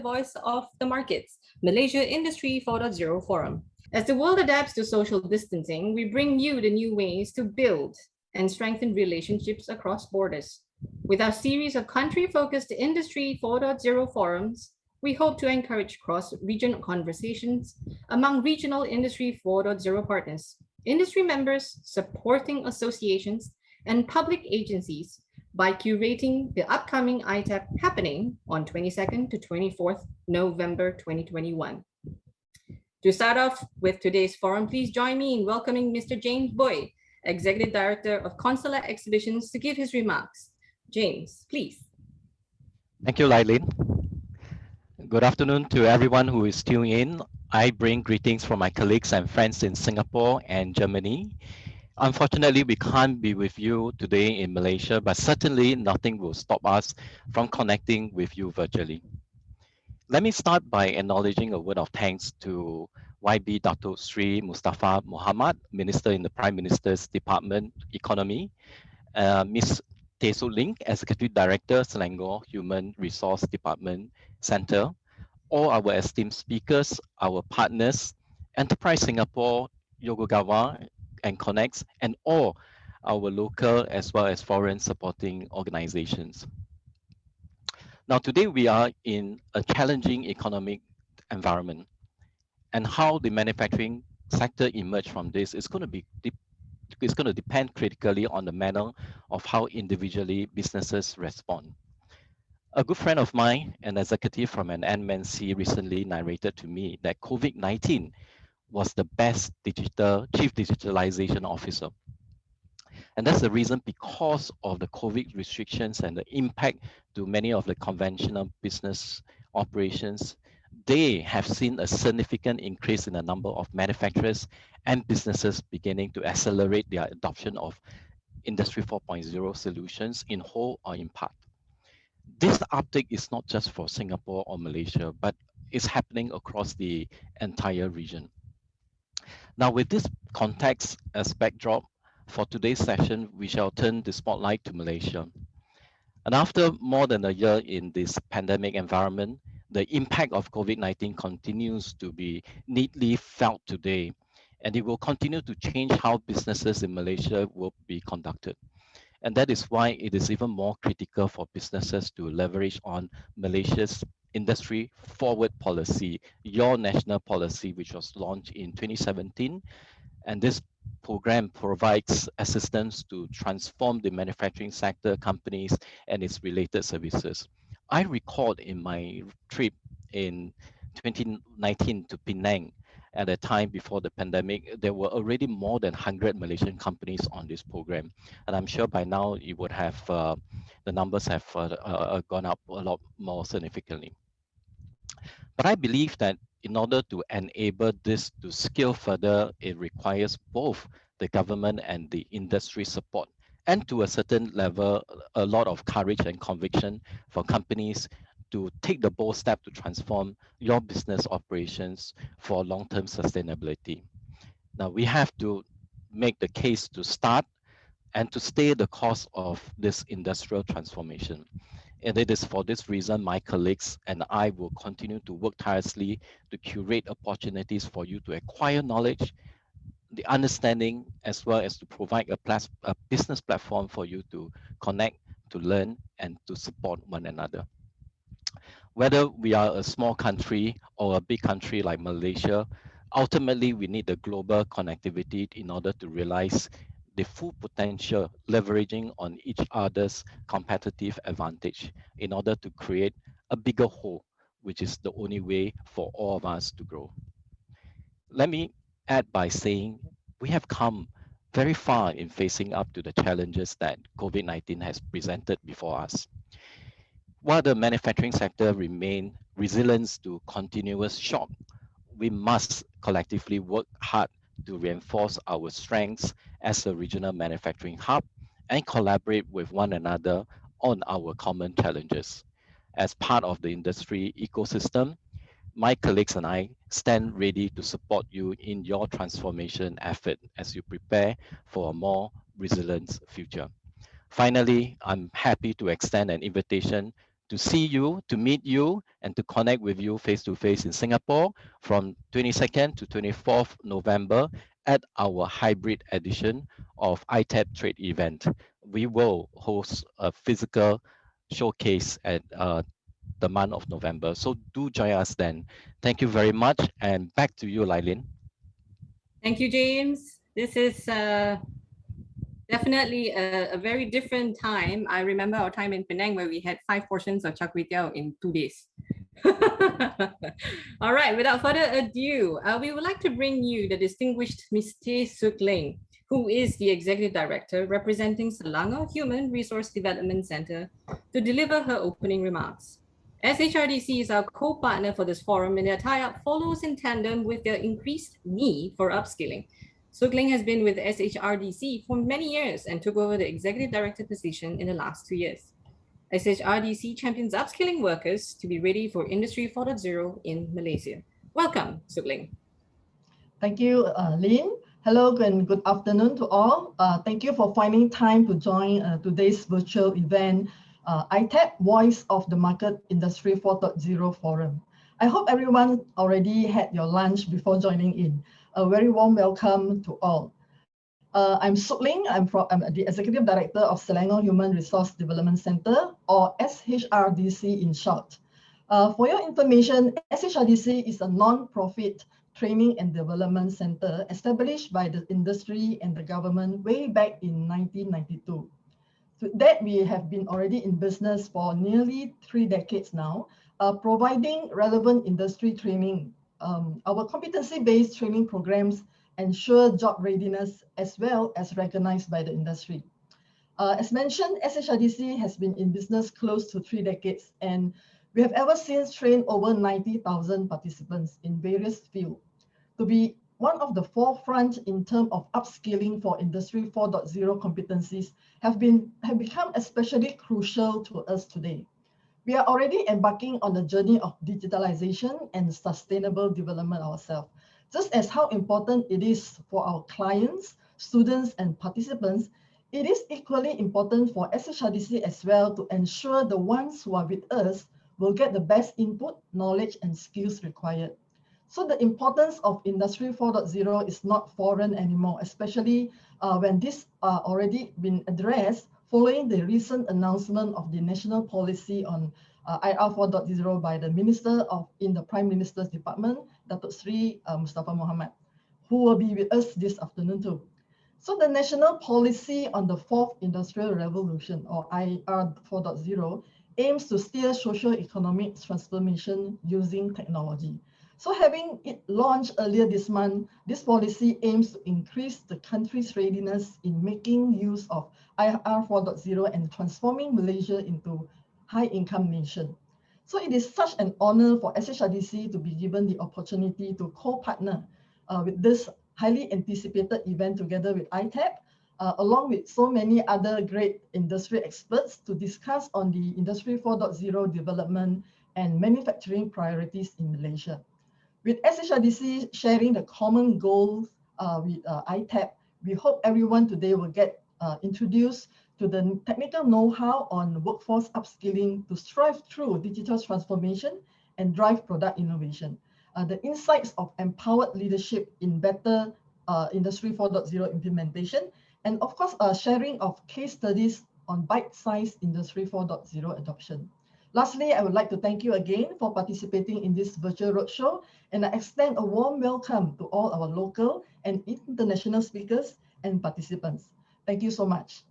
Voice of the Markets, Malaysia Industry 4.0 Forum. As the world adapts to social distancing, we bring you the new ways to build and strengthen relationships across borders. With our series of country-focused Industry 4.0 forums, we hope to encourage cross-regional conversations among regional Industry 4.0 partners, industry members, supporting associations, and public agencies by curating the upcoming ITAP happening on 22nd to 24th November 2021. To start off with today's forum, please join me in welcoming Mr. James Boy, Executive Director of Constellar Exhibitions, to give his remarks. James, please. Thank you, Lylene. Good afternoon to everyone who is tuning in. I bring greetings from my colleagues and friends in Singapore and Germany. Unfortunately, we can't be with you today in Malaysia, but certainly nothing will stop us from connecting with you virtually. Let me start by acknowledging a word of thanks to YB Datuk Sri Mustafa Muhammad, Minister in the Prime Minister's Department Economy, Ms. Tesu Ling, Executive Director, Selangor Human Resource Department Center, all our esteemed speakers, our partners, Enterprise Singapore, Yokogawa, and Connects, and all our local as well as foreign supporting organizations. Now, today we are in a challenging economic environment, and how the manufacturing sector emerge from this is going to depend critically on the manner of how individually businesses respond. A good friend of mine, an executive from an MNC, recently narrated to me that COVID-19 was the best chief digitalization officer. And that's the reason, because of the COVID restrictions and the impact to many of the conventional business operations, they have seen a significant increase in the number of manufacturers and businesses beginning to accelerate their adoption of Industry 4.0 solutions in whole or in part. This uptake is not just for Singapore or Malaysia, but is happening across the entire region. Now, with this context as backdrop, for today's session, we shall turn the spotlight to Malaysia. And after more than a year in this pandemic environment, the impact of COVID-19 continues to be neatly felt today, and it will continue to change how businesses in Malaysia will be conducted. And that is why it is even more critical for businesses to leverage on Malaysia's industry forward policy, your national policy, which was launched in 2017. And this program provides assistance to transform the manufacturing sector, companies, and its related services. I recalled in my trip in 2019 to Penang, at a time before the pandemic, there were already more than 100 Malaysian companies on this program. And I'm sure by now it would have, the numbers have gone up a lot more significantly. But I believe that in order to enable this to scale further, it requires both the government and the industry support, and to a certain level, a lot of courage and conviction for companies to take the bold step to transform your business operations for long-term sustainability. Now, we have to make the case to start and to stay the course of this industrial transformation. And it is for this reason my colleagues and I will continue to work tirelessly to curate opportunities for you to acquire knowledge, the understanding, as well as to provide a business platform for you to connect, to learn, and to support one another. Whether we are a small country or a big country like Malaysia, ultimately we need the global connectivity in order to realize the full potential, leveraging on each other's competitive advantage in order to create a bigger whole, which is the only way for all of us to grow. Let me add by saying we have come very far in facing up to the challenges that COVID-19 has presented before us. While the manufacturing sector remains resilient to continuous shock, we must collectively work hard to reinforce our strengths as a regional manufacturing hub and collaborate with one another on our common challenges. As part of the industry ecosystem, my colleagues and I stand ready to support you in your transformation effort as you prepare for a more resilient future. Finally, I'm happy to extend an invitation to see you, to meet you, and to connect with you face to face in Singapore from 22nd to 24th November at our hybrid edition of ITAP Trade event. We will host a physical showcase at the month of November. So do join us then. Thank you very much. And back to you, Lailin. Thank you, James. This is definitely a very different time. I remember our time in Penang where we had 5 portions of char kway teow in 2 days. All right, without further ado, we would like to bring you the distinguished Ms. Tay Sook Ling, who is the Executive Director representing Selangor Human Resource Development Center, to deliver her opening remarks. SHRDC is our co-partner for this forum, and their tie-up follows in tandem with their increased need for upskilling. Sook Ling has been with SHRDC for many years and took over the Executive Director position in the last 2 years. SHRDC champions upskilling workers to be ready for Industry 4.0 in Malaysia. Welcome, Sook Ling. Thank you, Lynn. Hello and good afternoon to all. Thank you for finding time to join today's virtual event, ITAP Voice of the Market Industry 4.0 Forum. I hope everyone already had your lunch before joining in. A very warm welcome to all. I'm Sook Ling. I'm the Executive Director of Selangor Human Resource Development Center, or SHRDC in short. For your information, SHRDC is a non-profit training and development center established by the industry and the government way back in 1992. To that, we have been already in business for nearly 3 decades now, providing relevant industry training. Our competency-based training programs ensure job readiness as well as recognized by the industry. As mentioned, SHRDC has been in business close to 3 decades, and we have ever since trained over 90,000 participants in various fields. To be one of the forefront in terms of upskilling for Industry 4.0 competencies have become especially crucial to us today. We are already embarking on the journey of digitalization and sustainable development ourselves. Just as how important it is for our clients, students, and participants, it is equally important for SHRDC as well to ensure the ones who are with us will get the best input, knowledge, and skills required. So the importance of Industry 4.0 is not foreign anymore, especially when this already been addressed following the recent announcement of the national policy on IR 4.0 by the Minister in the Prime Minister's Department, Datuk Sri Mustafa Mohamad, who will be with us this afternoon too. So the national policy on the 4th Industrial Revolution, or IR 4.0, aims to steer socio-economic transformation using technology. So having it launched earlier this month, this policy aims to increase the country's readiness in making use of IR 4.0 and transforming Malaysia into high-income nation. So it is such an honor for SHRDC to be given the opportunity to co-partner with this highly anticipated event together with ITAP, along with so many other great industry experts to discuss on the Industry 4.0 development and manufacturing priorities in Malaysia. With SHRDC sharing the common goals with ITAP, we hope everyone today will get introduced to the technical know-how on workforce upskilling to strive through digital transformation and drive product innovation. The insights of empowered leadership in better Industry 4.0 implementation, and of course, sharing of case studies on bite-sized Industry 4.0 adoption. Lastly, I would like to thank you again for participating in this virtual roadshow, and I extend a warm welcome to all our local and international speakers and participants. Thank you so much.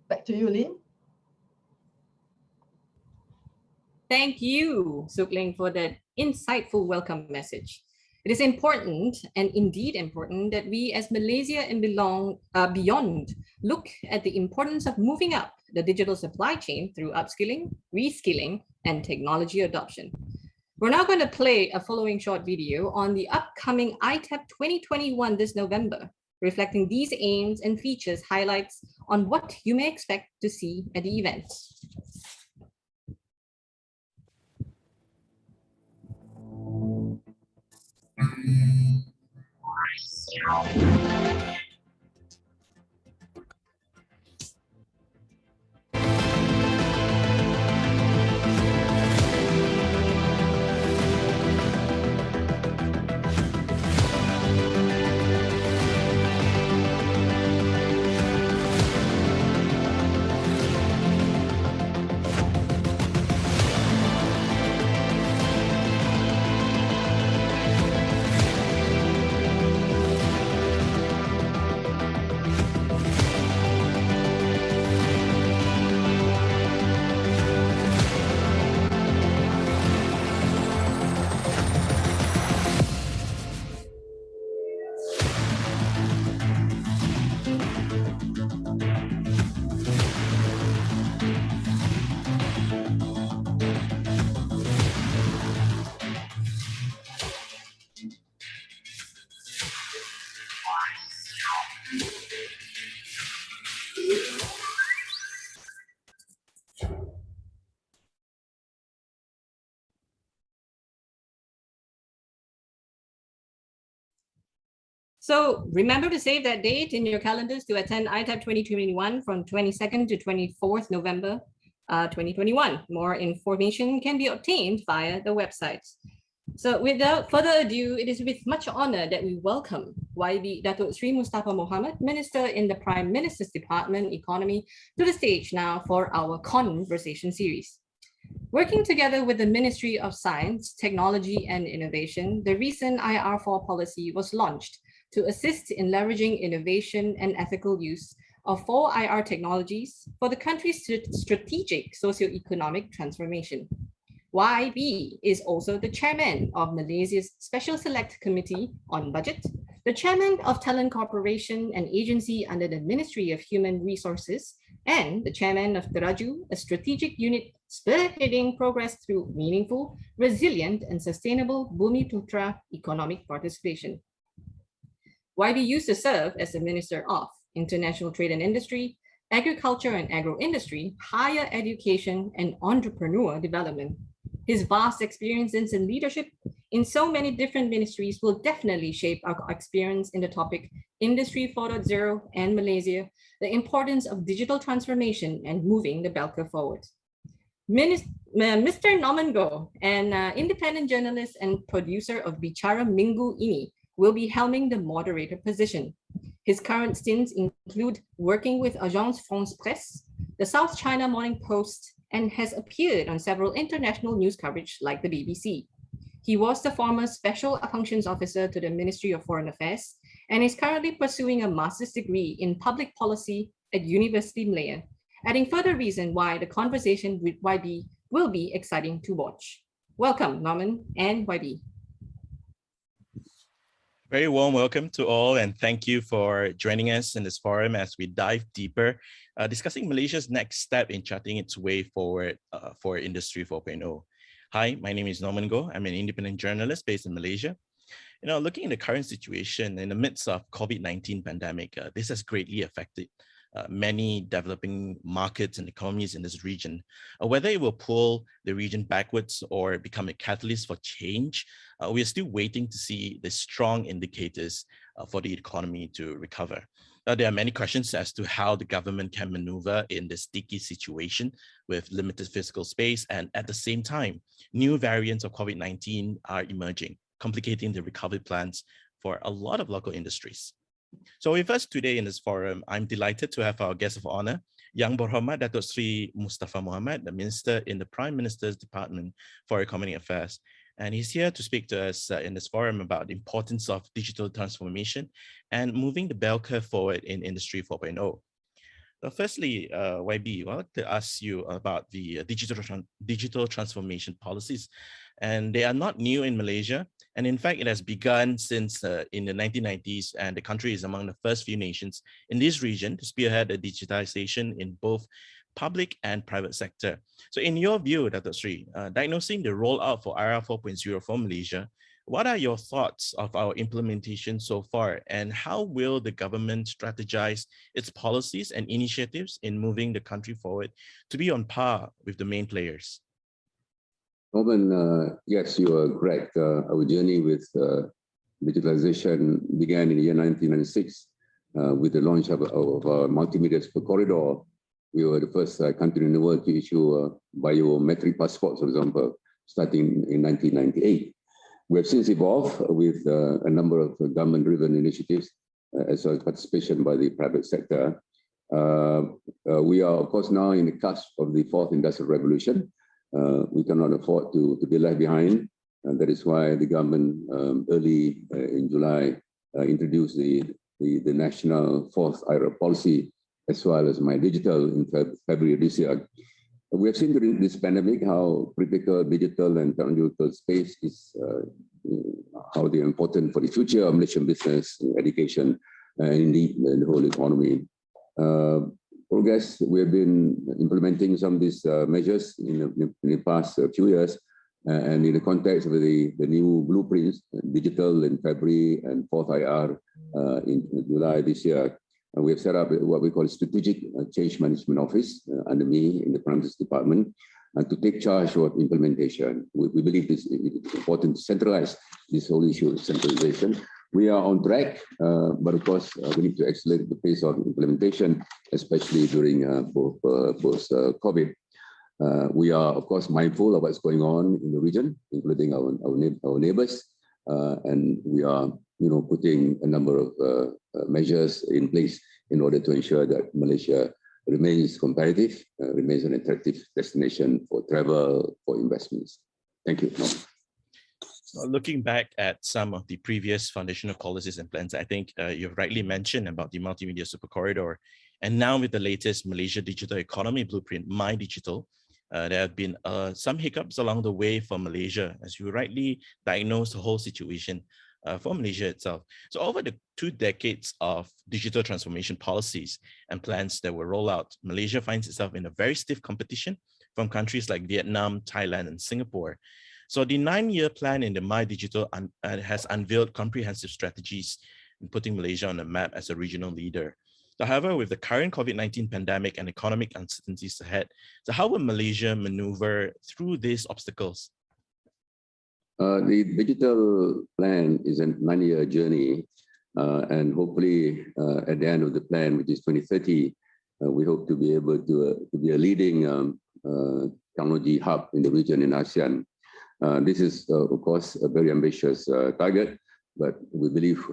Back to you, Lynn. Thank you, Sook Ling, for that insightful welcome message. It is important, and indeed important, that we as Malaysia and beyond look at the importance of moving up the digital supply chain through upskilling, reskilling, and technology adoption. We're now going to play a following short video on the upcoming ITAP 2021 this November, reflecting these aims and features highlights on what you may expect to see at the event. So remember to save that date in your calendars to attend ITAP 2021 from 22nd to 24th November 2021. More information can be obtained via the website. So without further ado, it is with much honor that we welcome YB Datuk Sri Mustafa Mohamad, Minister in the Prime Minister's Department Economy, to the stage now for our conversation series. Working together with the Ministry of Science, Technology and Innovation, the recent IR4 policy was launched to assist in leveraging innovation and ethical use of 4 IR technologies for the country's strategic socio-economic transformation. YB is also the chairman of Malaysia's Special Select Committee on Budget, the chairman of Talent Corporation, an agency under the Ministry of Human Resources, and the chairman of Teraju, a strategic unit spearheading progress through meaningful, resilient, and sustainable Bumiputra economic participation. YB used to serve as the Minister of International Trade and Industry, Agriculture and Agro-Industry, Higher Education, and Entrepreneur Development. His vast experiences in leadership in so many different ministries will definitely shape our experience in the topic Industry 4.0 and Malaysia, the importance of digital transformation and moving the bell curve forward. Mr. Norman Goh, an independent journalist and producer of Bicara Minggu Ini, will be helming the moderator position. His current stints include working with Agence France Presse, the South China Morning Post, and has appeared on several international news coverage like the BBC. He was the former Special Functions Officer to the Ministry of Foreign Affairs and is currently pursuing a master's degree in public policy at University Malaya, adding further reason why the conversation with YB will be exciting to watch. Welcome, Norman and YB. Very warm welcome to all, and thank you for joining us in this forum as we dive deeper, discussing Malaysia's next step in charting its way forward for Industry 4.0. Hi, my name is Norman Goh. I'm an independent journalist based in Malaysia. Looking at the current situation in the midst of COVID-19 pandemic, this has greatly affected many developing markets and economies in this region. Whether it will pull the region backwards or become a catalyst for change, we are still waiting to see the strong indicators for the economy to recover. There are many questions as to how the government can maneuver in this sticky situation with limited fiscal space, and at the same time, new variants of COVID-19 are emerging, complicating the recovery plans for a lot of local industries. So with us today in this forum, I'm delighted to have our guest of honor, Yang Berhormat Datuk Sri Mustafa Mohamad, the Minister in the Prime Minister's Department for Economic Affairs. And he's here to speak to us in this forum about the importance of digital transformation and moving the bell curve forward in Industry 4.0. Firstly, YB, I'd like to ask you about the digital transformation policies. And they are not new in Malaysia. And in fact, it has begun since in the 1990s, and the country is among the first few nations in this region to spearhead the digitalization in both public and private sector. So in your view, Datuk Sri, diagnosing the rollout for IR 4.0 for Malaysia, what are your thoughts of our implementation so far, and how will the government strategize its policies and initiatives in moving the country forward to be on par with the main players? Norman, yes, you are correct. Our journey with digitalization began in the year 1996 with the launch of our multimedia super corridor. We were the first country in the world to issue biometric passports, for example, starting in 1998. We have since evolved with a number of government-driven initiatives as well as participation by the private sector. We are, of course, now in the cusp of the fourth industrial revolution. We cannot afford to be left behind. And that is why the government early in July introduced the national fourth IRA policy, as well as My Digital in February this year. We have seen during this pandemic how critical digital and technological space is, how they are important for the future of Malaysian business, education, and indeed the whole economy. Progress, we have been implementing some of these measures in the past few years, and in the context of the new blueprints, digital in February and fourth IR in July this year. We have set up what we call a Strategic Change Management Office under me in the Prime Minister's Department to take charge of implementation. We believe it's important to centralize this whole issue of centralization We are on track, but of course, we need to accelerate the pace of implementation, especially during post-COVID. We are, of course, mindful of what's going on in the region, including our neighbors, and we are, putting a number of measures in place in order to ensure that Malaysia remains competitive, remains an attractive destination for travel, for investments. Thank you. Looking back at some of the previous foundational policies and plans, I think you've rightly mentioned about the multimedia super corridor. And now with the latest Malaysia Digital Economy Blueprint, My Digital, there have been some hiccups along the way for Malaysia, as you rightly diagnosed the whole situation for Malaysia itself. So over the 2 decades of digital transformation policies and plans that were rolled out, Malaysia finds itself in a very stiff competition from countries like Vietnam, Thailand, and Singapore. So the 9-year plan in the My Digital has unveiled comprehensive strategies in putting Malaysia on the map as a regional leader. So, however, with the current COVID-19 pandemic and economic uncertainties ahead, so how will Malaysia maneuver through these obstacles? The digital plan is a 9-year journey, and hopefully at the end of the plan, which is 2030, we hope to be able to be a leading technology hub in the region in ASEAN. This is, of course, a very ambitious target, but we believe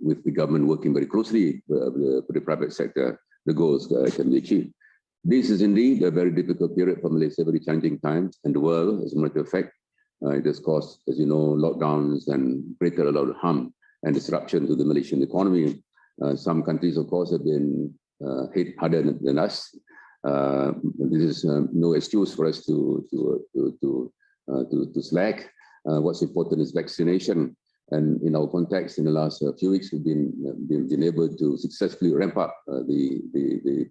with the government working very closely with the private sector, the goals can be achieved. This is indeed a very difficult period for Malaysia, very challenging times, and the world, as a matter of fact. It has caused, as you know, lockdowns and created a lot of harm and disruption to the Malaysian economy. Some countries, of course, have been hit harder than us. This is no excuse for us to slack. What's important is vaccination, and in our context, in the last few weeks, we've been able to successfully ramp up the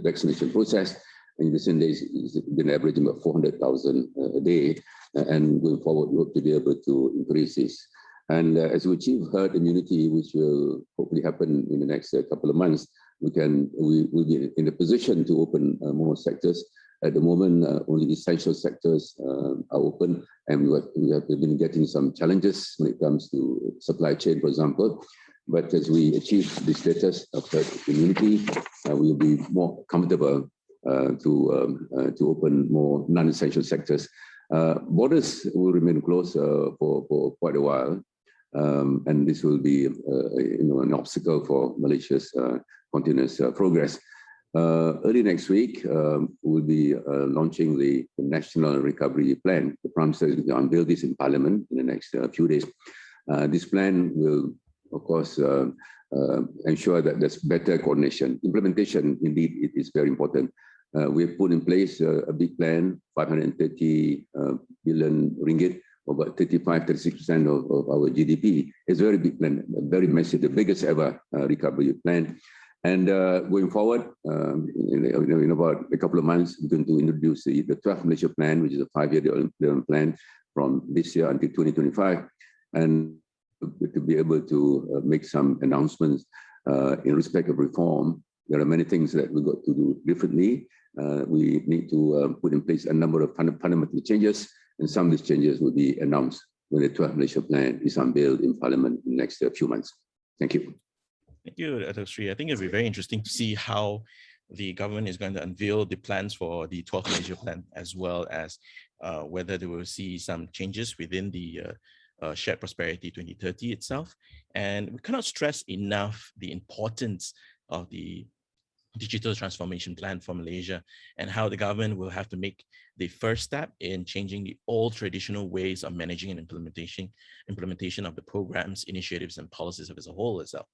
vaccination process. In recent days, it's been averaging about 400,000 a day, and going forward, we hope to be able to increase this. And as we achieve herd immunity, which will hopefully happen in the next couple of months, we'll be in a position to open more sectors. At the moment, only essential sectors are open, and we have been getting some challenges when it comes to supply chain, for example. But as we achieve this status of herd immunity, we will be more comfortable to open more non-essential sectors. Borders will remain closed for quite a while, and this will be an obstacle for Malaysia's continuous progress. Early next week, we'll be launching the National Recovery Plan. The Prime Minister will unveil this in Parliament in the next few days. This plan will, of course, ensure that there's better coordination. Implementation, indeed, it is very important. We've put in place a big plan, 530 billion ringgit, about 35-36% of our GDP. It's a very big plan, very massive, the biggest ever recovery plan. And going forward, in about a couple of months, we're going to introduce the 12th Malaysia Plan, which is a 5-year development plan from this year until 2025. And to be able to make some announcements in respect of reform, there are many things that we've got to do differently. We need to put in place a number of fundamental changes, and some of these changes will be announced when the 12th Malaysia Plan is unveiled in Parliament in the next few months. Thank you. Thank you, Dato' Sri. I think it'll be very interesting to see how the government is going to unveil the plans for the 12th Malaysia Plan, as well as whether they will see some changes within the Shared Prosperity 2030 itself. And we cannot stress enough the importance of the digital transformation plan for Malaysia, and how the government will have to make the first step in changing the old traditional ways of managing and implementation of the programs, initiatives, and policies as a whole itself.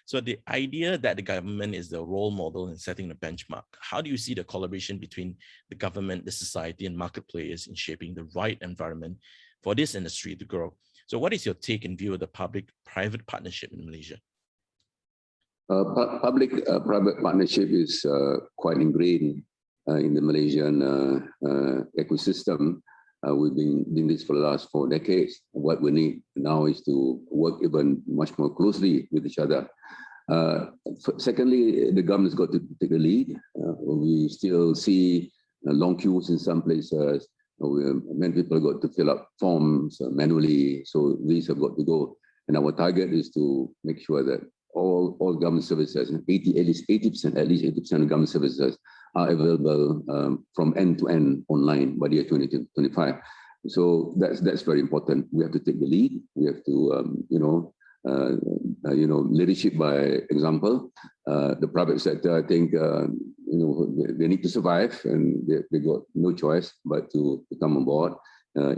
So the idea that the government is the role model in setting the benchmark, how do you see the collaboration between the government, the society, and market players in shaping the right environment for this industry to grow? So what is your take and view of the public-private partnership in Malaysia? Public-private partnership is quite ingrained in the Malaysian ecosystem. We've been doing this for the last 4 decades. What we need now is to work even much more closely with each other. Secondly, the government's got to take the lead. We still see long queues in some places. Many people have got to fill up forms manually, so these have got to go. And our target is to make sure that all government services, at least 80% of government services are available from end to end online by the year 2025. So that's very important. We have to take the lead. We have to, leadership by example. The private sector, I think, they need to survive, and they got no choice but to come on board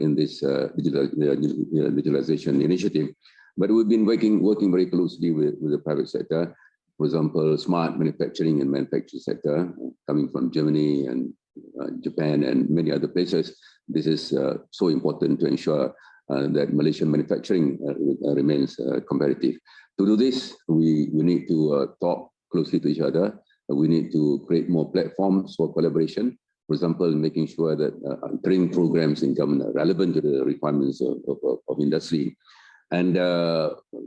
in this digitalization initiative. But we've been working very closely with the private sector. For example, smart manufacturing and manufacturing sector coming from Germany and Japan and many other places. This is so important to ensure that Malaysian manufacturing remains competitive. To do this, we need to talk closely to each other. We need to create more platforms for collaboration. For example, making sure that training programs in government are relevant to the requirements of industry. And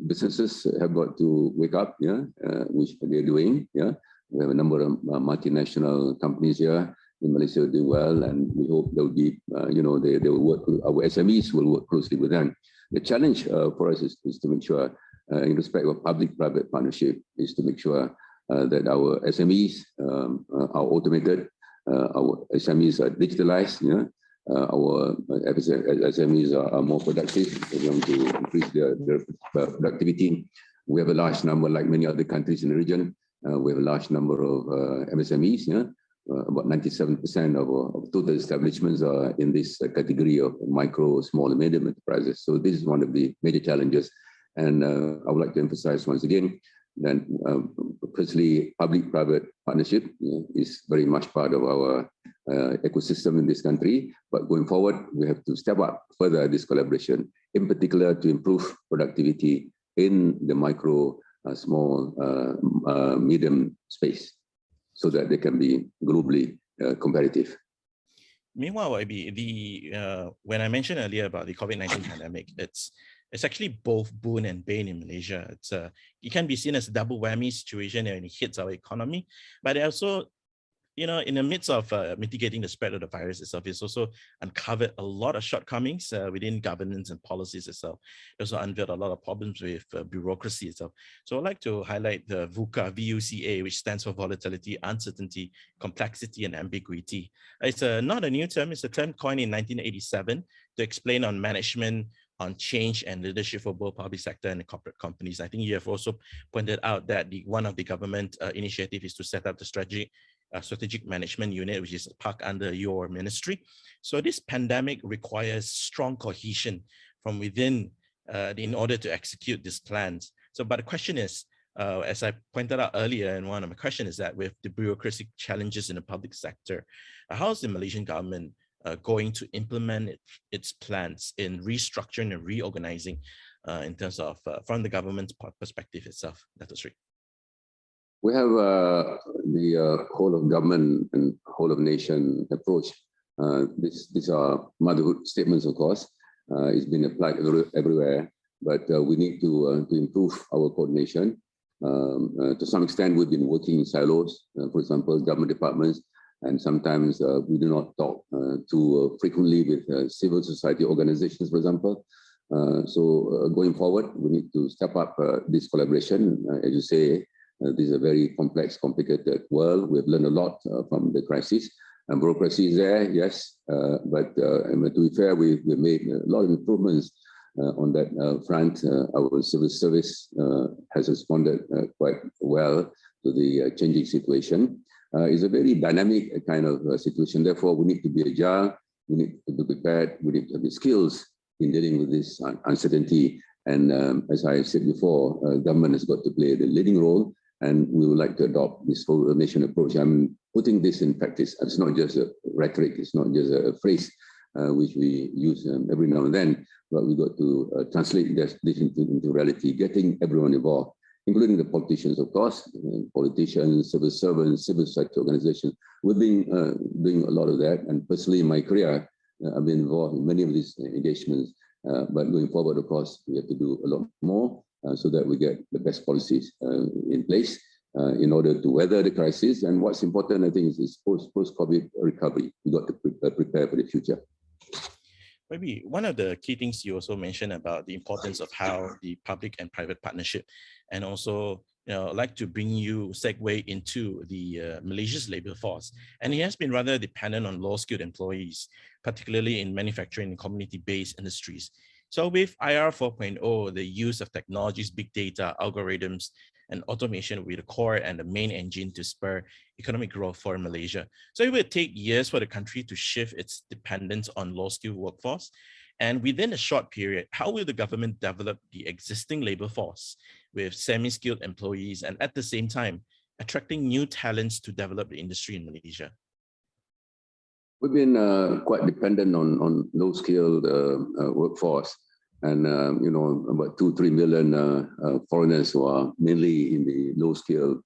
businesses have got to wake up, which they're doing. We have a number of multinational companies here in Malaysia do well, and we hope they'll be, they will work. Our SMEs will work closely with them. The challenge for us is to make sure, in respect of public-private partnership, is to make sure that our SMEs are automated, our SMEs are digitalized. Our SMEs are more productive. We want to increase their productivity. We have a large number, like many other countries in the region. We have a large number of MSMEs. About 97% of total establishments are in this category of micro, small, and medium enterprises. So this is one of the major challenges. And I would like to emphasize once again that firstly, public-private partnership is very much part of our ecosystem in this country. But going forward, we have to step up further this collaboration, in particular to improve productivity in the micro, small, medium space, so that they can be globally competitive. Meanwhile, YB, when I mentioned earlier about the COVID-19 pandemic, it's actually both boon and bane in Malaysia. It can be seen as a double whammy situation and it hits our economy, but also, in the midst of mitigating the spread of the virus itself, it's also uncovered a lot of shortcomings within governance and policies itself. It also unveiled a lot of problems with bureaucracy itself. So I'd like to highlight the VUCA, VUCA, which stands for volatility, uncertainty, complexity, and ambiguity. It's not a new term. It's a term coined in 1987 to explain on management, on change and leadership for both public sector and corporate companies. I think you have also pointed out that one of the government initiative is to set up the strategic management unit, which is parked under your ministry. So this pandemic requires strong cohesion from within in order to execute these plans. But the question is, as I pointed out earlier, and one of my questions is that with the bureaucratic challenges in the public sector, how is the Malaysian government going to implement its plans in restructuring and reorganizing in terms of from the government's perspective itself? Dr. Sri. We have the whole of government and whole of nation approach. These are motherhood statements, of course. It's been applied everywhere, but we need to improve our coordination. To some extent, we've been working in silos, for example, government departments, and sometimes we do not talk too frequently with civil society organizations, for example. So going forward, we need to step up this collaboration. As you say, this is a very complex, complicated world. We have learned a lot from the crisis. And bureaucracy is there, yes, but to be fair, we've made a lot of improvements on that front. Our civil service has responded quite well to the changing situation. It's a very dynamic kind of situation. Therefore, we need to be agile. We need to be prepared. We need to have the skills in dealing with this uncertainty. And as I said before, government has got to play the leading role, and we would like to adopt this whole nation approach. I'm putting this in practice. It's not just a rhetoric. It's not just a phrase which we use every now and then, but we've got to translate this into reality, getting everyone involved, including the politicians, of course, politicians, civil servants, civil society organizations. We've been doing a lot of that. And personally, in my career, I've been involved in many of these engagements. But going forward, of course, we have to do a lot more so that we get the best policies in place in order to weather the crisis. And what's important, I think, is post-COVID recovery. We've got to prepare for the future. Maybe one of the key things you also mentioned about the importance of how the public and private partnership, and also I'd like to bring you segue into the Malaysia's labor force, and it has been rather dependent on low-skilled employees, particularly in manufacturing and community-based industries. So with IR 4.0, the use of technologies, big data, algorithms, and automation will be the core and the main engine to spur economic growth for Malaysia. So it will take years for the country to shift its dependence on low-skilled workforce. And within a short period, how will the government develop the existing labor force with semi-skilled employees and at the same time attracting new talents to develop the industry in Malaysia? We've been quite dependent on low-skilled workforce, and about 2-3 million foreigners who are mainly in the low-skilled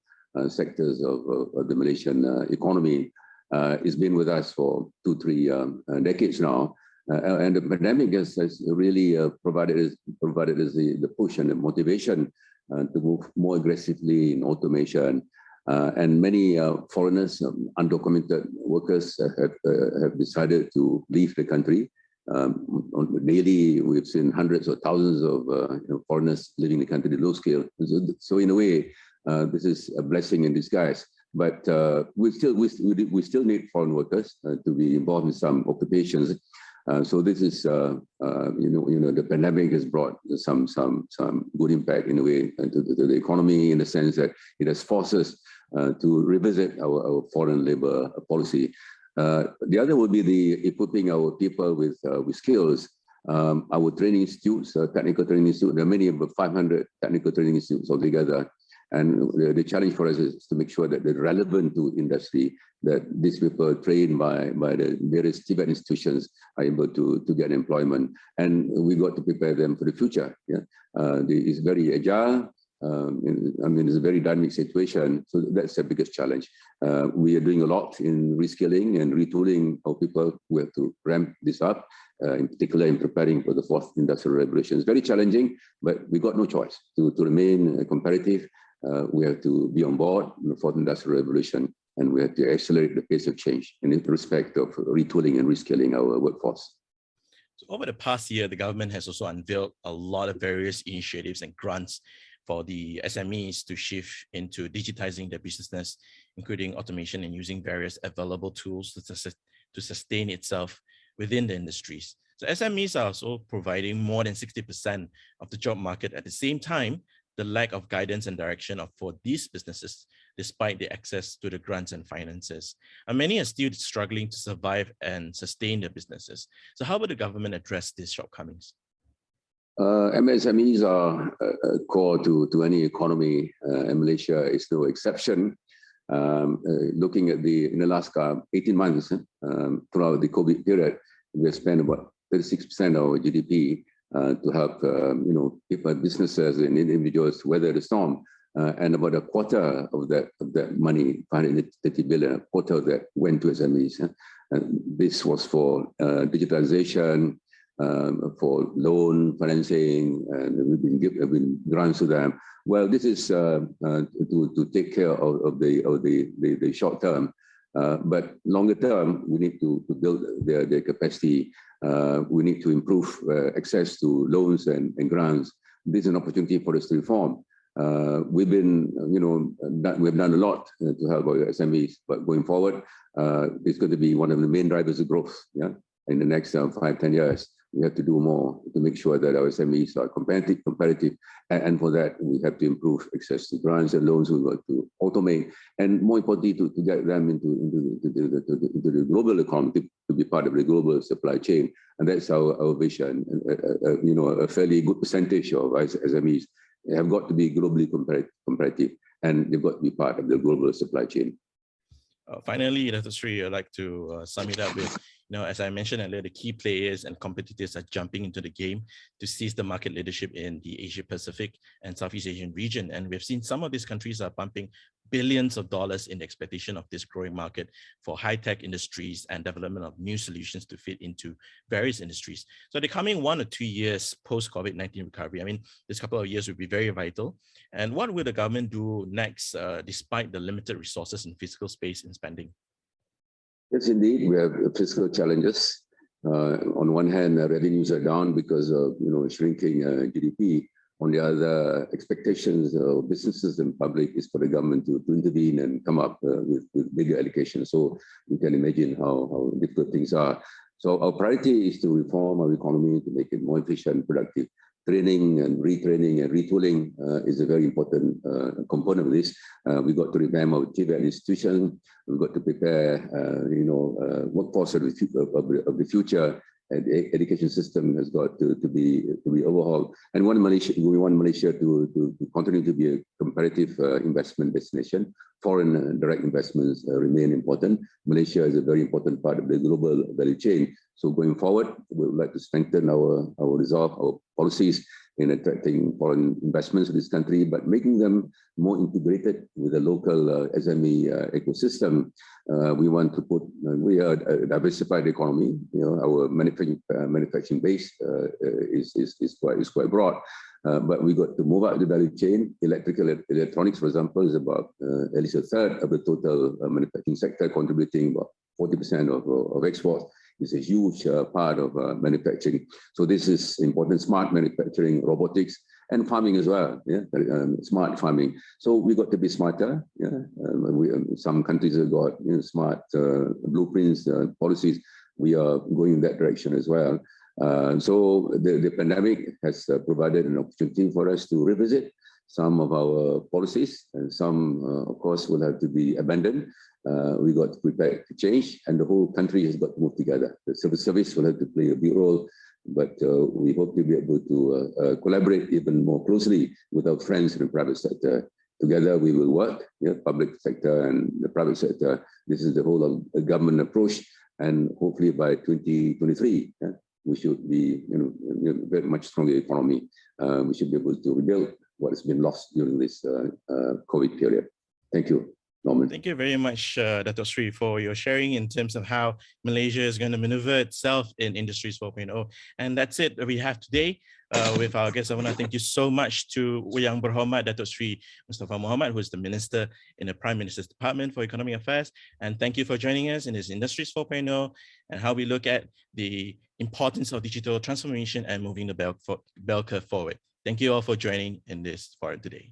sectors of the Malaysian economy. It's been with us for 2-3 decades now, and the pandemic has really provided us the push and the motivation to move more aggressively in automation. And many foreigners, undocumented workers have decided to leave the country. Daily, we've seen hundreds or thousands of foreigners leaving the country at low scale. So in a way, this is a blessing in disguise. But we still need foreign workers to be involved in some occupations. So this is, the pandemic has brought some good impact in a way to the economy, in the sense that it has forced us to revisit our foreign labor policy. The other would be the equipping our people with skills. Our training institutes, technical training institutes, there are many, about 500 technical training institutes altogether. And the challenge for us is to make sure that they're relevant to industry, that these people trained by the various Tibet institutions are able to get employment. And we got to prepare them for the future. Yeah, it's very agile. It's a very dynamic situation. So that's the biggest challenge. We are doing a lot in reskilling and retooling our people who have to ramp this up, in particular in preparing for the fourth industrial revolution. It's very challenging, but we got no choice. To remain competitive, we have to be on board in the fourth industrial revolution, and we have to accelerate the pace of change in respect of retooling and reskilling our workforce. So over the past year, the government has also unveiled a lot of various initiatives and grants for the SMEs to shift into digitizing their business, including automation and using various available tools to sustain itself within the industries. So SMEs are also providing more than 60% of the job market. At the same time, the lack of guidance and direction for these businesses, despite the access to the grants and finances. And many are still struggling to survive and sustain their businesses. So how will the government address these shortcomings? MSMEs are core to any economy, and Malaysia is no exception. Looking at in the last 18 months, throughout the COVID period, we have spent about 36% of our GDP to help people, businesses and individuals weather the storm. And about a quarter of that money, 530 billion, a quarter of that went to SMEs. And this was for digitalization, for loan financing, and we've been given grants to them. Well, this is to take care of the short term, but longer term, we need to build their capacity. We need to improve access to loans and grants. This is an opportunity for us to reform. We've been, we've done a lot to help our SMEs, but going forward, it's going to be one of the main drivers of growth. Yeah, in the next 5-10 years, we have to do more to make sure that our SMEs are competitive, and for that we have to improve access to grants and loans. We've got to automate, and more importantly, to get them into the global economy, to be part of the global supply chain. And that's our vision. A fairly good percentage of SMEs have got to be globally competitive, and they've got to be part of the global supply chain. Finally, Dr. Sri, I'd like to sum it up with, as I mentioned earlier, the key players and competitors are jumping into the game to seize the market leadership in the Asia Pacific and Southeast Asian region. And we've seen some of these countries are pumping billions of dollars in the expectation of this growing market for high-tech industries and development of new solutions to fit into various industries. So the coming 1 or 2 years post-COVID-19 recovery, this couple of years will be very vital. And what will the government do next, despite the limited resources and physical space in spending? Yes, indeed, we have fiscal challenges. On one hand, revenues are down because of shrinking GDP. On the other, expectations of businesses and public is for the government to intervene and come up with bigger allocations. So you can imagine how difficult things are. So our priority is to reform our economy to make it more efficient, productive. Training and retraining and retooling is a very important component of this. We've got to revamp our TVET institution. We've got to prepare, workforce of the future. And the education system has got to be overhauled. And we want Malaysia to continue to be a competitive investment destination. Foreign direct investments remain important. Malaysia is a very important part of the global value chain. So going forward, we would like to strengthen our resolve, our policies in attracting foreign investments in this country, but making them more integrated with the local SME ecosystem. We want to we are a diversified economy. Our manufacturing base is quite broad. But we got to move out the value chain. Electronics, for example, is about at least a third of the total manufacturing sector, contributing about 40% of exports. It's a huge part of manufacturing. So this is important. Smart manufacturing, robotics, and farming as well. Yeah, smart farming. So we got to be smarter. Yeah, some countries have got smart blueprints, policies. We are going in that direction as well. So the pandemic has provided an opportunity for us to revisit some of our policies, and some, of course, will have to be abandoned. We got to prepare to change, and the whole country has got to move together. The civil service will have to play a big role, but we hope to be able to collaborate even more closely with our friends in the private sector. Together, we will work, public sector and the private sector. This is the whole of the government approach, and hopefully by 2023, we should be, very much stronger economy. We should be able to rebuild what has been lost during this COVID period. Thank you, Norman. Thank you very much, Dato' Sri, for your sharing in terms of how Malaysia is going to maneuver itself in Industries 4.0. And that's it we have today with our guest. I want to thank you so much to Yang Berhormat Dato' Sri Mustafa Muhammad, who is the Minister in the Prime Minister's Department for Economic Affairs. And thank you for joining us in this Industries 4.0 and how we look at the importance of digital transformation and moving the bell curve forward. Thank you all for joining in this forum today.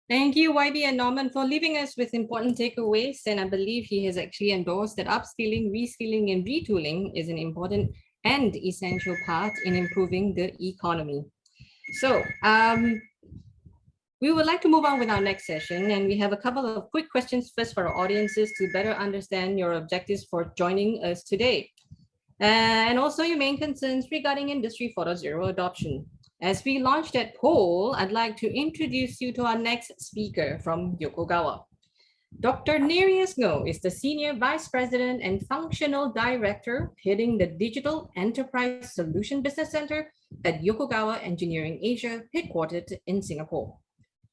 Thank you, YB and Norman, for leaving us with important takeaways. And I believe he has actually endorsed that upskilling, reskilling, and retooling is an important and essential part in improving the economy. So we would like to move on with our next session, and we have a couple of quick questions first for our audiences to better understand your objectives for joining us today. And also your main concerns regarding Industry 4.0 adoption. As we launch that poll, I'd like to introduce you to our next speaker from Yokogawa. Dr. Nereus Ngo is the Senior Vice President and Functional Director heading the Digital Enterprise Solution Business Center at Yokogawa Engineering Asia, headquartered in Singapore.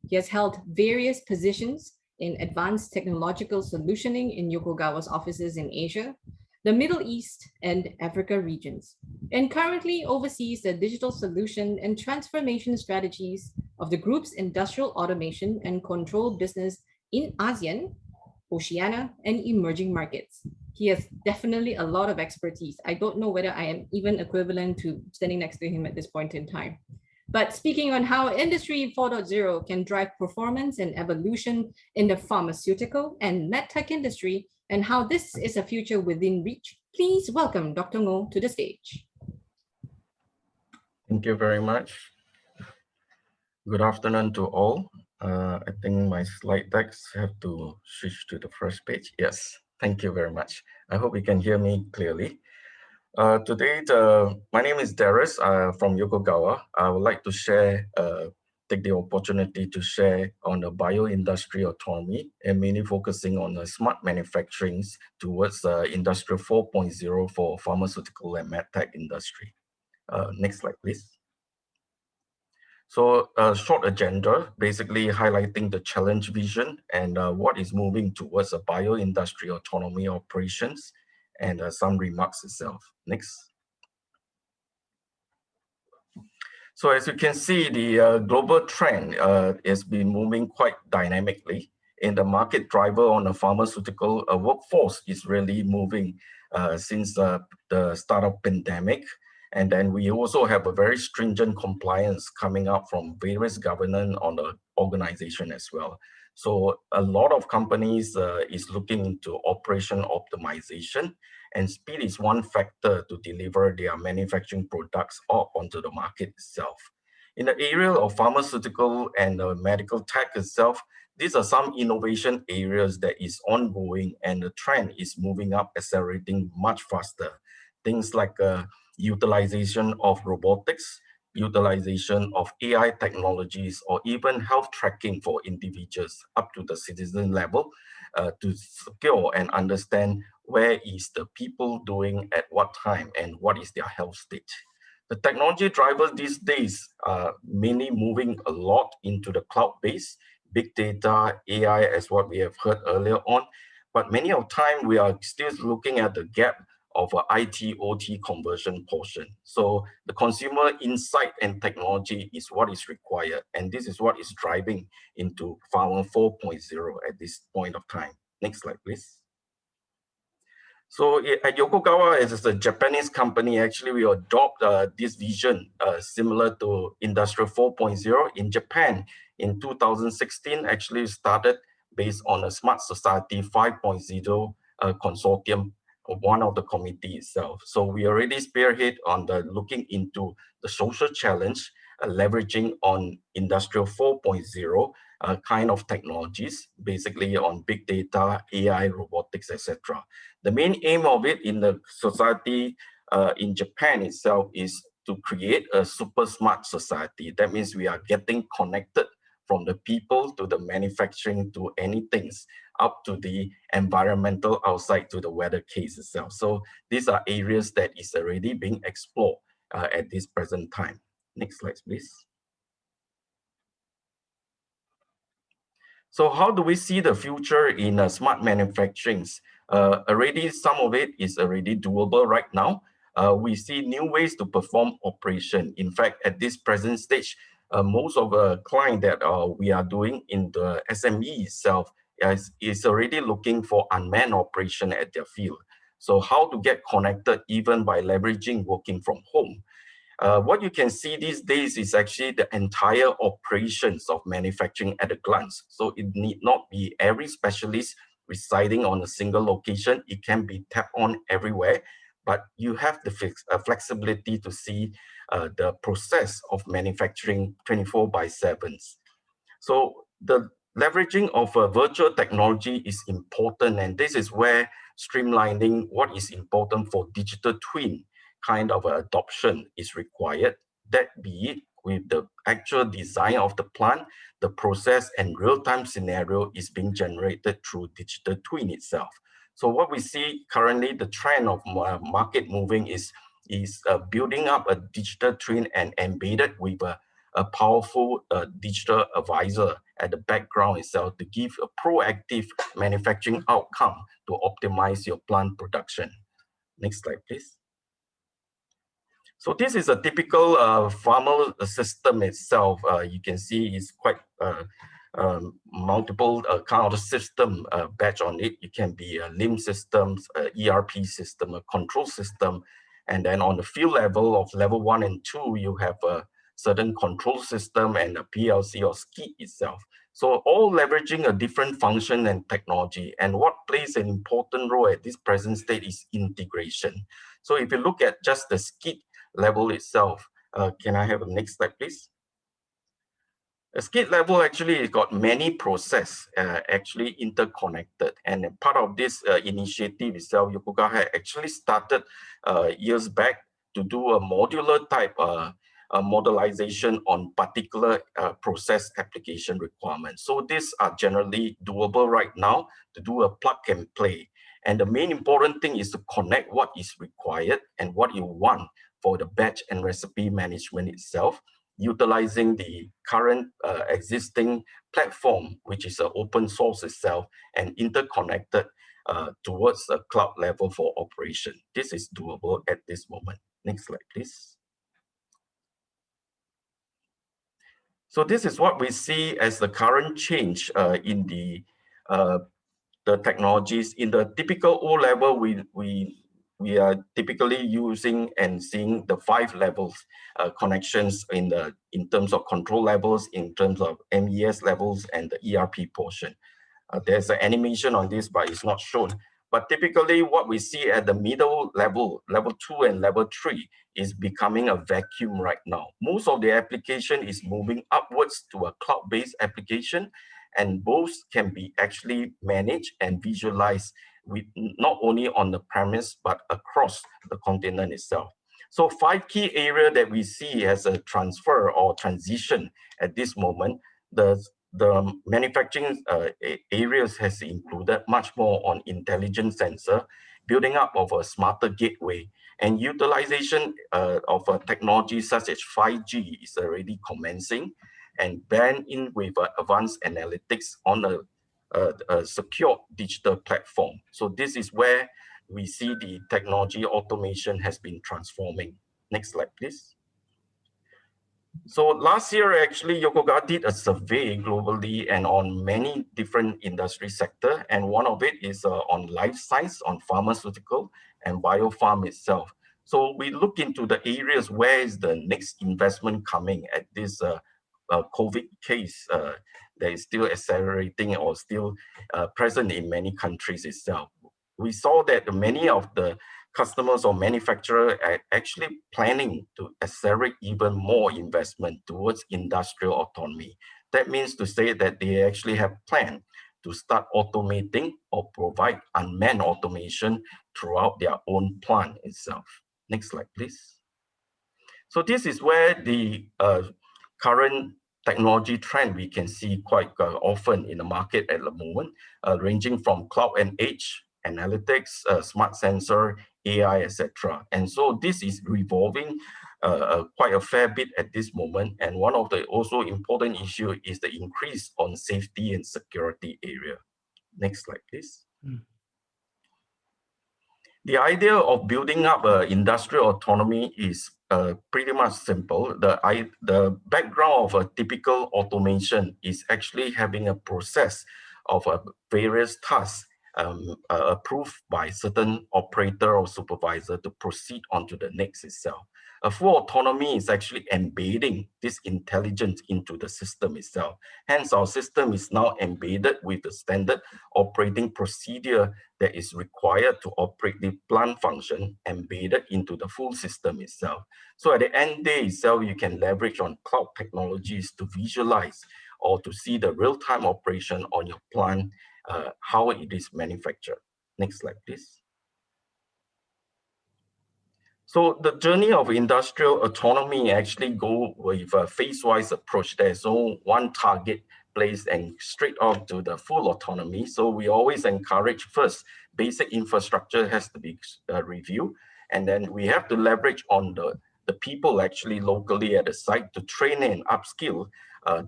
He has held various positions in advanced technological solutioning in Yokogawa's offices in Asia, the Middle East, and Africa regions, and currently oversees the digital solution and transformation strategies of the group's industrial automation and control business in ASEAN, Oceania, and emerging markets. He has definitely a lot of expertise. I don't know whether I am even equivalent to standing next to him at this point in time. But speaking on how Industry 4.0 can drive performance and evolution in the pharmaceutical and medtech industry, and how this is a future within reach, please welcome Dr. Ngo to the stage. Thank you very much. Good afternoon to all. I think my slide decks have to switch to the first page. Yes, thank you very much. I hope you can hear me clearly. Today, my name is Darius from Yokogawa. I would like to share, take the opportunity to share on the bioindustry autonomy and mainly focusing on the smart manufacturing towards Industrial 4.0 for pharmaceutical and medtech industry. Next slide, please. So a short agenda, basically highlighting the challenge vision and what is moving towards a bioindustry autonomy operations and some remarks itself. Next. So as you can see, the global trend has been moving quite dynamically. in the market driver on the pharmaceutical workforce is really moving since the start of pandemic. And then we also have a very stringent compliance coming up from various government on the organization as well. So a lot of companies is looking into operation optimization, and speed is one factor to deliver their manufacturing products up onto the market itself. In the area of pharmaceutical and medical tech itself, these are some innovation areas that is ongoing, and the trend is moving up, accelerating much faster. Things like utilization of robotics, utilization of AI technologies, or even health tracking for individuals up to the citizen level to secure and understand where is the people doing at what time and what is their health state. The technology drivers these days are mainly moving a lot into the cloud-based, big data, AI, as what we have heard earlier on. But many of time we are still looking at the gap of a IT/OT conversion portion. So the consumer insight and technology is what is required, and this is what is driving into Pharma 4.0 at this point of time. Next slide, please. So at Yokogawa, as a Japanese company, actually we adopt this vision similar to Industrial 4.0 in Japan. In 2016, actually started based on a Smart Society 5.0 consortium, one of the committee itself. So we already spearhead on the looking into the social challenge, leveraging on Industrial 4.0 kind of technologies, basically on big data, AI, robotics, etc. The main aim of it in the society in Japan itself is to create a super smart society. That means we are getting connected from the people to the manufacturing to anything up to the environmental outside to the weather case itself. So these are areas that is already being explored at this present time. Next slide, please. So how do we see the future in smart manufacturing? Already some of it is already doable right now. We see new ways to perform operation. In fact, at this present stage, most of the client that we are doing in the SME itself is already looking for unmanned operation at their field. So how to get connected even by leveraging working from home. What you can see these days is actually the entire operations of manufacturing at a glance. So it need not be every specialist residing on a single location. It can be tapped on everywhere, but you have the flexibility to see the process of manufacturing 24/7. So the leveraging of virtual technology is important, and this is where streamlining what is important for digital twin kind of adoption is required. That be it with the actual design of the plant, the process and real-time scenario is being generated through digital twin itself. So what we see currently, the trend of market moving is building up a digital twin and embedded with a powerful digital advisor at the background itself to give a proactive manufacturing outcome to optimize your plant production. Next slide, please. So this is a typical farmer system itself. You can see it's quite multiple kind of system batch on it. It can be a LIM systems, ERP system, a control system. And then on the field level of level 1 and 2, you have a certain control system and a PLC or skid itself. So all leveraging a different function and technology. And what plays an important role at this present state is integration. So if you look at just the skid level itself, can I have a next slide, please? A skid level actually got many process actually interconnected, and part of this initiative itself, Yokogawa had actually started years back to do a modular type modelization on particular process application requirements. So these are generally doable right now to do a plug and play. And the main important thing is to connect what is required and what you want for the batch and recipe management itself, utilizing the current existing platform, which is an open source itself, and interconnected towards a cloud level for operation. This is doable at this moment. Next slide, please. So this is what we see as the current change in the the technologies. In the typical O level, we are typically using and seeing the 5 levels connections in terms of control levels, in terms of MES levels, and the ERP portion. There's an animation on this, but it's not shown. But typically what we see at the middle level, level 2 and level 3, is becoming a vacuum right now. Most of the application is moving upwards to a cloud-based application, and both can be actually managed and visualized with not only on the premise, but across the continent itself. So 5 key areas that we see as a transfer or transition at this moment. The manufacturing areas has included much more on intelligent sensor, building up of a smarter gateway, and utilization of technology such as 5G is already commencing, and blend in with advanced analytics on a secure digital platform. So this is where we see the technology automation has been transforming. Next slide, please. So last year, actually, Yokoga did a survey globally and on many different industry sector. And one of it is on life science, on pharmaceutical and biopharm itself. So we look into the areas where is the next investment coming at this COVID case that is still accelerating or still present in many countries itself. We saw that many of the customers or manufacturers are actually planning to accelerate even more investment towards industrial autonomy. That means to say that they actually have planned to start automating or provide unmanned automation throughout their own plant itself. Next slide, please. So this is where the current technology trend we can see quite often in the market at the moment, ranging from cloud and edge, analytics, smart sensor, AI, etc. And so this is revolving quite a fair bit at this moment. And one of the also important issue is the increase on safety and security area. Next slide, please. The idea of building up industrial autonomy is pretty much simple. The background of a typical automation is actually having a process of various tasks approved by certain operator or supervisor to proceed on to the next itself. A full autonomy is actually embedding this intelligence into the system itself. Hence, our system is now embedded with the standard operating procedure that is required to operate the plant function embedded into the full system itself. So at the end day itself, you can leverage on cloud technologies to visualize or to see the real-time operation on your plant, how it is manufactured. Next slide, please. So the journey of industrial autonomy actually go with a phase-wise approach. There's no one target place and straight off to the full autonomy. So we always encourage first, basic infrastructure has to be reviewed. And then we have to leverage on the people actually locally at the site to train and upskill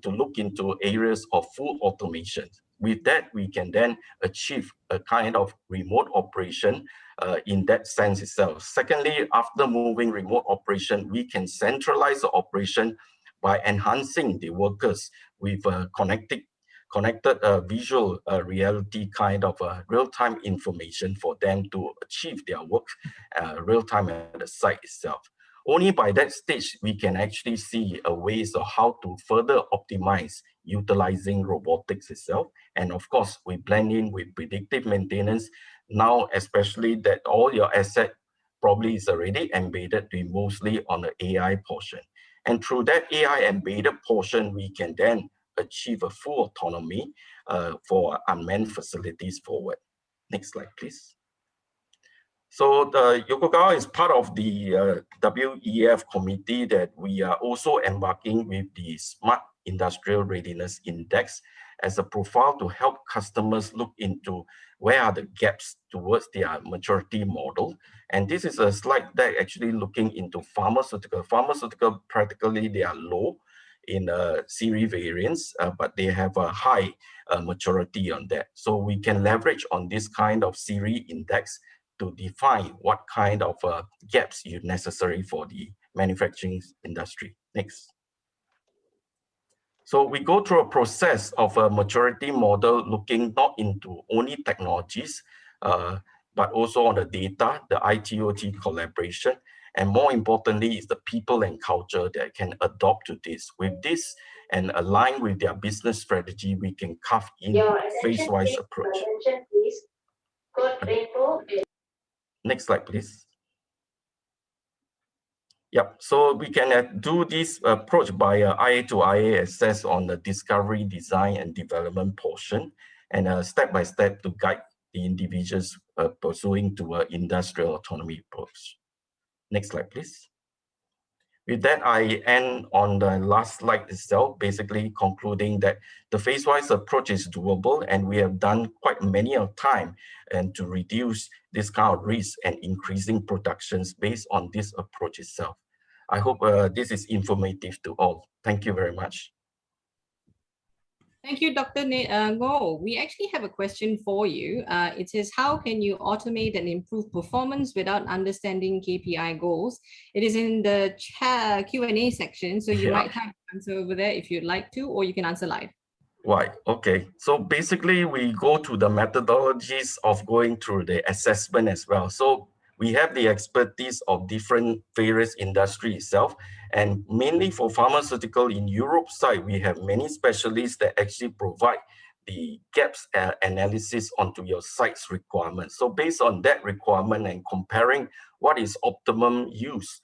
to look into areas of full automation. With that, we can then achieve a kind of remote operation in that sense itself. Secondly, after moving remote operation, we can centralize the operation by enhancing the workers with connected visual reality kind of real-time information for them to achieve their work real-time at the site itself. Only by that stage, we can actually see ways of how to further optimize utilizing robotics itself. And of course, we blend in with predictive maintenance. Now, especially that all your asset probably is already embedded to mostly on the AI portion. And through that AI embedded portion, we can then achieve a full autonomy for unmanned facilities forward. Next slide, please. So the Yokogawa is part of the WEF committee that we are also embarking with the Smart Industrial Readiness Index as a profile to help customers look into where are the gaps towards their maturity model. And this is a slide that actually looking into pharmaceutical. Pharmaceutical, practically they are low in series variants, but they have a high maturity on that. So we can leverage on this kind of series index to define what kind of gaps are necessary for the manufacturing industry. Next. So we go through a process of a maturity model looking not into only technologies, but also on the data, the ITOT collaboration, and more importantly is the people and culture that can adopt to this. With this and align with their business strategy, we can carve in a phase-wise approach. Next slide, please. Yep, so we can do this approach by IA to IA assess on the discovery, design, and development portion, and step-by-step to guide the individuals pursuing to industrial autonomy approach. Next slide, please. With that, I end on the last slide itself, basically concluding that the phase-wise approach is doable, and we have done quite many of time and to reduce this kind of risk and increasing productions based on this approach itself. I hope this is informative to all. Thank you very much. Thank you, Dr. Ngo. We actually have a question for you. It says, how can you automate and improve performance without understanding KPI goals? It is in the Q&A section, so you might have to answer over there if you'd like to, or you can answer live. Right, okay. So basically, we go to the methodologies of going through the assessment as well. So we have the expertise of different various industry itself. And mainly for pharmaceutical in Europe side, we have many specialists that actually provide the gaps analysis onto your site's requirements. So based on that requirement and comparing what is optimum use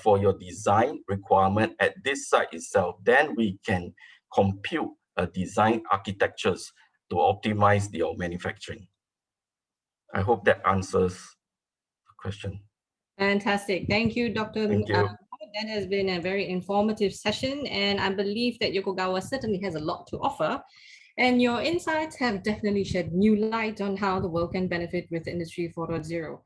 for your design requirement at this site itself, then we can compute design architectures to optimize your manufacturing. I hope that answers the question. Fantastic. Thank you, Dr. Thank you. That has been a very informative session, and I believe that Yokogawa certainly has a lot to offer. And your insights have definitely shed new light on how the world can benefit with Industry 4.0.